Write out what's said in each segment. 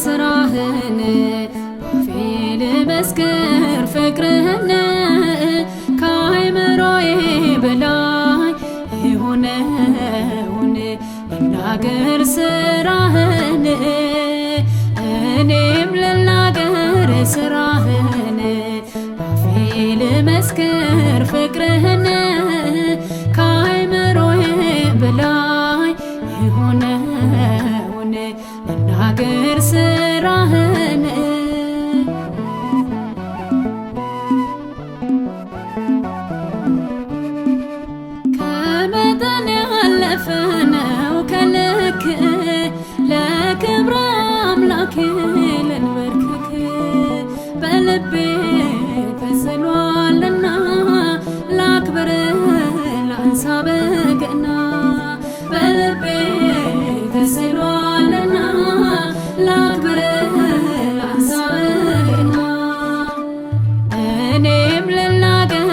ስራህን ባፌ ልመስክር ፍቅርህን ከአእምሮዬ በላይ የሆነውን ልናገር ስራህን እኔም ልናገር ስራህን ባፌ ልመስክር ፍቅርህን ከአእምሮዬ በላይ የሆነውን ልናገር ስራህን ከመጠን ያለፈ ነው ከልክ ለክብረ አምላኬ ልንበርክክ በልቤ ተስሏልና ላክብር ላንሳ በገና በልቤ ተስሏልና ላክብር ላንሳ በገና እኔም ልናገር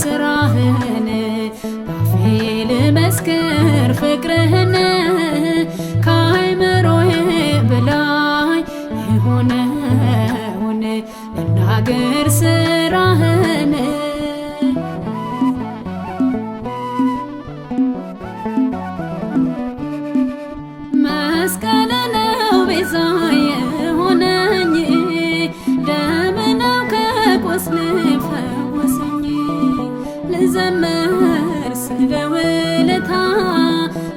ስራህን ባፌ ልመስክር ፍቅርህን ከአእምሮዬ በላይ የሆነውን ልናገር ስራህን መስቀል ነው ቤዛ የሆነኝ ደም ነው ከቁስል ፈወሰኝ ልዘምር ስለ ውለታ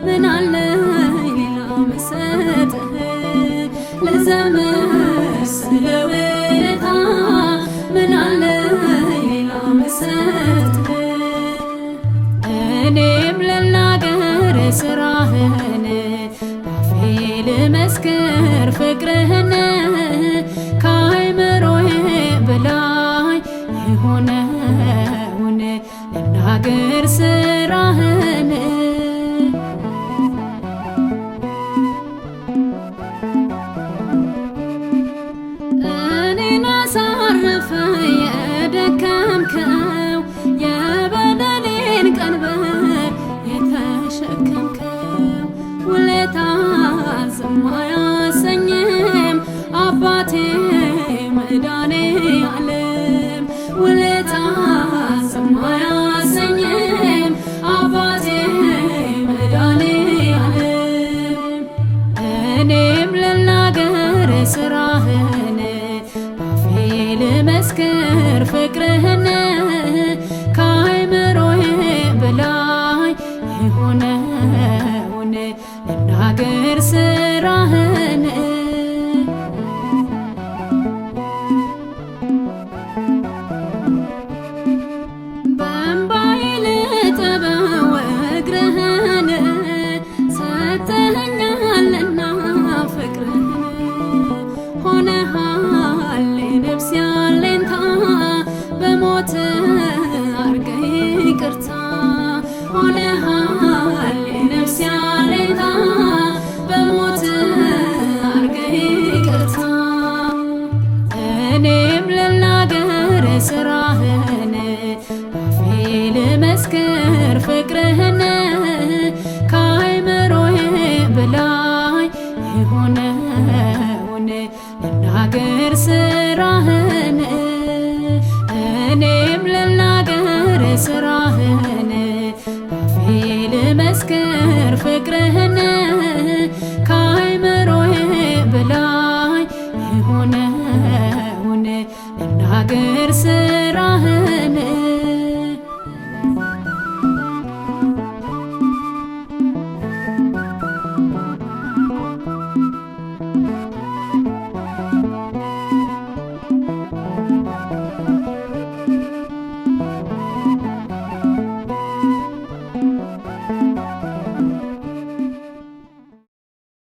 ምን አለኝ ሌላ ምሰጥህ ልዘምር ስለ ውለታ ምን አለኝ ሌላ ምሰጥህ እኔም ልናገር ስራህን ባፌ ልመስክር ፍቅርህን ከአእምሮዬ በላይ የሆነውን ልናገር ስራህን እኔን አሳርፈ የደከምከው የበደሌን ቀንበር የተሸከምከው ውለታ ዝም አያሰኝም አባቴ መድኃኔዓለም ውለታ ዝም አያሰኝም አባቴ መድኃኔዓለም እኔም ልናገር ስራህን ባፌ ልመስክር ፍቅርህን ከአእምሮዬ በላይ የሆነውን ልናገር ስራህን በእምባዬ ልጠበው እግርህን ሰጥተኸኛልና ፍቅርህን ሆነሃል የነፍሴ አለኝታ በሞት አርገህ ይቅርታ ሆነሃል የነፍሴ አለኝታ በሞት አርገህ ይቅርታ እኔም ልናገር ስራህን ባፌ ልመስክር ፍቅርህን